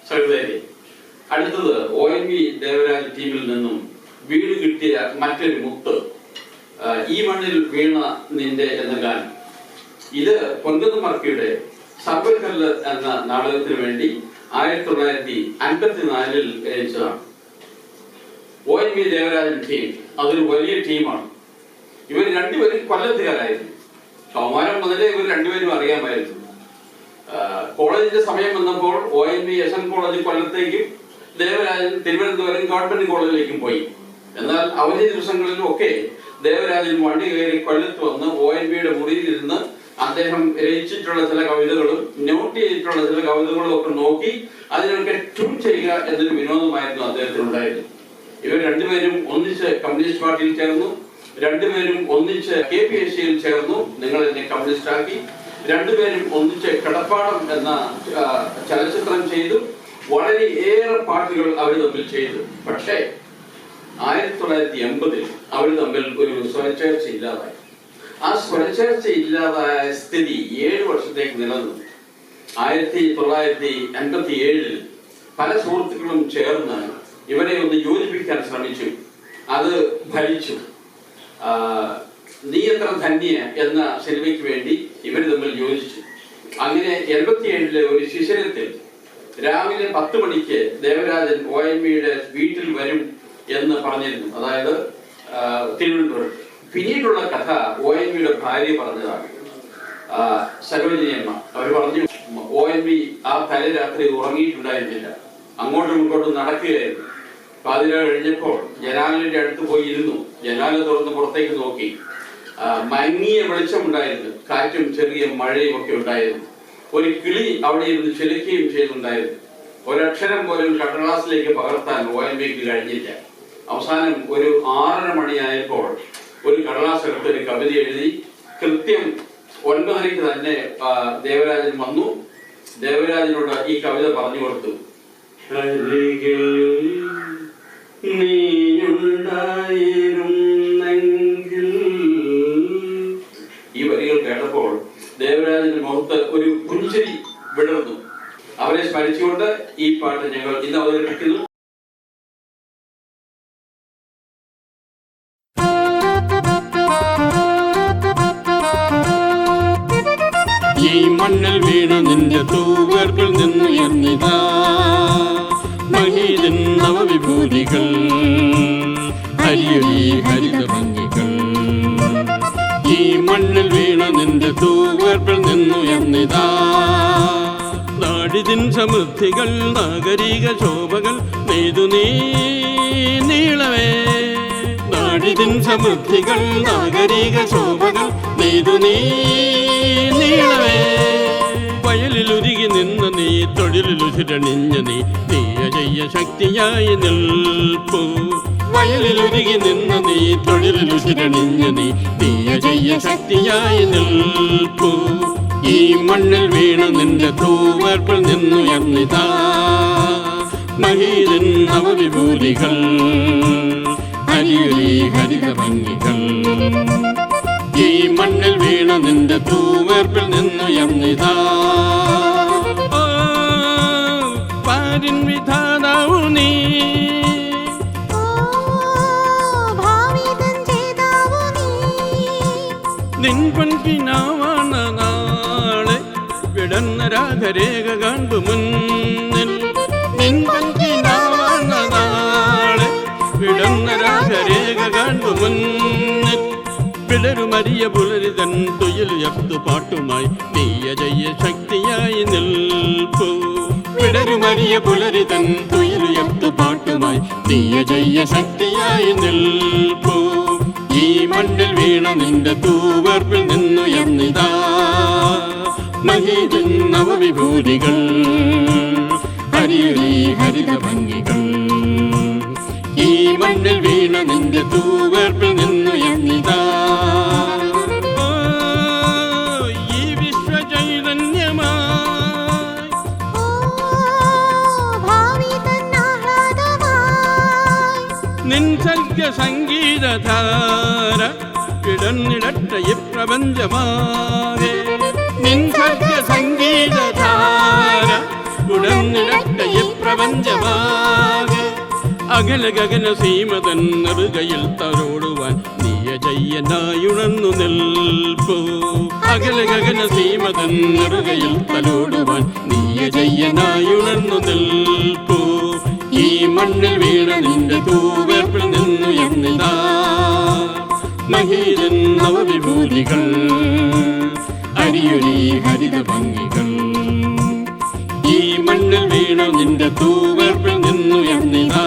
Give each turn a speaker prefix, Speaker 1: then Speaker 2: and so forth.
Speaker 1: സഹോദരി. അടുത്തത് ONV ദേവരാജ് ടീമിൽ നിന്നും വീട് കിട്ടിയ മറ്റൊരു മുത്ത്, ഈ മണ്ണിൽ വീണ നിന്റെ എന്ന ഗാനം. ഇത് പൊൻകുന്നം മർക്കിയുടെ സർവകല്ല് എന്ന നാടകത്തിന് വേണ്ടി 1954 രചിച്ചതാണ്. ONV ദേവരാജൻ ടീം അതൊരു വലിയ ടീമാണ്. ഇവർ രണ്ടുപേരും കൊല്ലത്തുകാരായിരുന്നു. കൗമാരം മുതലേ ഇവർ രണ്ടുപേരും അറിയാമായിരുന്നു. കോളേജിന്റെ സമയം വന്നപ്പോൾ ONV SN കോളേജ് കൊല്ലത്തേക്കും ദേവരാജൻ തിരുവനന്തപുരം ഗവൺമെന്റ് കോളേജിലേക്കും പോയി. എന്നാൽ അവധി ദിവസങ്ങളിലും ഒക്കെ ദേവരാജൻ വണ്ടി കയറി കൊല്ലത്ത് വന്ന് ONVയുടെ മുറിയിലിരുന്ന് അദ്ദേഹം രചിച്ചിട്ടുള്ള ചില കവിതകളും നോട്ട് ചെയ്തിട്ടുള്ള ചില കവിതകളും ഒക്കെ നോക്കി അതിനൊക്കെ ട്യൂൺ ചെയ്യുക എന്നൊരു വിനോദമായിരുന്നു അദ്ദേഹത്തിനുണ്ടായിരുന്നു. ഇവർ രണ്ടുപേരും ഒന്നിച്ച് കമ്മ്യൂണിസ്റ്റ് പാർട്ടിയിൽ ചേർന്നു, രണ്ടുപേരും ഒന്നിച്ച് KPSCയിൽ ചേർന്നു, നിങ്ങൾ എന്നെ കമ്മ്യൂണിസ്റ്റ് ആക്കി. രണ്ടുപേരും ഒന്നിച്ച് കിടപ്പാടം എന്ന ചലച്ചിത്രം ചെയ്തു. വളരെയേറെ പാട്ടുകൾ അവർ തമ്മിൽ ചെയ്തു. പക്ഷേ 1980 അവർ തമ്മിൽ ഒരു സ്വരച്ചേർച്ച ഇല്ലാതായി. ആ സ്വരച്ചേർച്ച ഇല്ലാതായ സ്ഥിതി 7 വർഷത്തേക്ക് നിലനിന്നു. 1987 പല സുഹൃത്തുക്കളും ചേർന്ന് ഇവരെ ഒന്ന് യോജിപ്പിക്കാൻ ശ്രമിച്ചു. അത് ഫലിച്ചു. നീ എത്ര ധന്യ എന്ന സിനിമയ്ക്ക് വേണ്ടി ഇവർ തമ്മിൽ യോജിച്ചു. അങ്ങനെ 87 ഒരു ശിശിരത്തിൽ രാവിലെ 10 മണിക്ക് ദേവരാജൻ ONVയുടെ വീട്ടിൽ വരും എന്ന് പറഞ്ഞിരുന്നു, അതായത് തിരുവനന്തപുരം. പിന്നീടുള്ള കഥ ONVയുടെ ഭാര്യ പറഞ്ഞതാണ്, സരോജിനിയമ്മ. അവർ പറഞ്ഞു ONV ആ തലേരാത്രി ഉറങ്ങിയിട്ടുണ്ടായിരുന്നില്ല, അങ്ങോട്ടും ഇങ്ങോട്ടും നടക്കുകയായിരുന്നു. പാതിര കഴിഞ്ഞപ്പോൾ ജനാലിന്റെ അടുത്ത് പോയി ഇരുന്നു. ജനാല തുറന്ന് പുറത്തേക്ക് നോക്കി. മങ്ങിയ വെളിച്ചമുണ്ടായിരുന്നു, കാറ്റും ചെറിയ മഴയും ഒക്കെ ഉണ്ടായിരുന്നു. ഒരു കിളി അവിടെ ഇരുന്ന് ചിലയ്ക്കുകയും ചെയ്തിട്ടുണ്ടായിരുന്നു. ഒരക്ഷരം പോലും കടലാസിലേക്ക് പകർത്താൻ ONVക്ക് കഴിഞ്ഞില്ല. അവസാനം ഒരു 6:30 മണിയായപ്പോൾ ഒരു കടലാസ് എടുത്ത് ഒരു കവിത എഴുതി. കൃത്യം 9:30 തന്നെ ദേവരാജൻ വന്നു. ദേവരാജനോട് ഈ കവിത പറഞ്ഞു കൊടുത്തു. ഈ വരികൾ കേട്ടപ്പോൾ ദേവരാജന്റെ മുഖത്ത് ഒരു പുഞ്ചിരി വിടർന്നു. അവരെ സ്മരിച്ചുകൊണ്ട് ഈ പാട്ട് ഞങ്ങൾ ഇന്ന് അവതരിപ്പിക്കുന്നു.
Speaker 2: ഈ മണ്ണിൽ വീണ നിന്റെ തൂവേർപ്പിൽ നിന്നുയർന്നിതാ മഹീതൻ നവവിഭൂതികൾ, ഹരിയൊലി ഹരിത ഭംഗികൾ. ഈ മണ്ണിൽ വീണ നിന്റെ തൂവേർപ്പിൽ നിന്നുയർന്നിതാ നാടിതിൻ സമൃദ്ധികൾ, നാഗരിക ശോഭകൾ നെയ്തു നീ നീളവേ. നാടിതിൻ സമൃദ്ധികൾ, നാഗരിക ശോഭകൾ നെയ്തു നീ നീളവേ. വയലിലുരുകി നിന്ന നീ, തൊഴിലുരുരണിഞ്ഞ നീ, നീ അജയ്യ ശക്തിയായി നിൽപ്പൂ. വയലിലുരുകി നിന്ന നീ, തൊഴിലുരുരണിഞ്ഞ നീ, നീ അജയ്യ ശക്തിയായി നിൽപ്പൂ. ഈ മണ്ണിൽ വീണ നിന്റെ തൂവേർപ്പിൽ നിന്നുയർന്നിതാ മഹീതൻ നവവിഭൂതികൾ, ഹരിയൊലി ഹരിത ഭംഗികൾ. ഈ മണ്ണിൽ വീണ നിന്റെ തൂവേർപ്പിൽ നിന്നുയർന്നിതാ പാരിൻ വിധാതാവു നീ, നിൻ പൊൻകിനാവാണ നാളെ വിടന്ന രാഗരേഖ കണ്ടു മുന്നിൽ. നിൻ പൊൻകിനാവാണ നാളെ വിടന്ന രാഗരേഖ കണ്ടു മുന്നിൽ. പിളരുമരിയ പുലരിതൻ തുയിലുയർത്തു പാട്ടുമായി, നീ അജയ്യ ശക്തിയായി നിൽപ്പൂ. പിളരുമരിയ പുലരിതൻ തുയിലുയർത്തു പാട്ടുമായി, നീ അജയ്യ ശക്തിയായി നിൽപ്പൂ. ഈ മണ്ണിൽ വീണ നിന്റെ തൂവേർപ്പിൽ നിന്നുയർന്നിതാ മഹീതൻ നവവിഭൂതികൾ, ഹരിയൊലി ഹരിത ഭംഗികൾ. ഈ മണ്ണിൽ വീണ നിന്റെ തൂവേർപ്പിൽ നിന്നുയർന്നിതാ ഈ വിശ്വചൈതന്യമായി നിൻ സർഗ സംഗീതധാര കിടന്നിടട്ട ഈ പ്രപഞ്ചമാകെ. നിൻ സർഗ സംഗീതധാര കിടന്നിടട്ട ഈ പ്രപഞ്ചമാകെ അകല ഗഗന സീമതൻ നെറുകയിൽ തലോടുവാൻ നീയജയ്യനായുണർന്നു നിൽപ്പൂ. അകല ഗഗന സീമതൻ നെറുകയിൽ തലോടുവാൻ നീയജയ്യനായുണർന്നു നിൽപ്പൂ. ഈ മണ്ണിൽ വീണ നിന്റെ തൂവേർപ്പിൽ നിന്നുയർന്നിതാ മഹീരൻ നവവിഭൂതികൾ അരിയൊലി ഹരിത ഭംഗികൾ. ഈ മണ്ണിൽ വീണ നിന്റെ തൂവേർപ്പിൽ നിന്നുയർന്നിതാ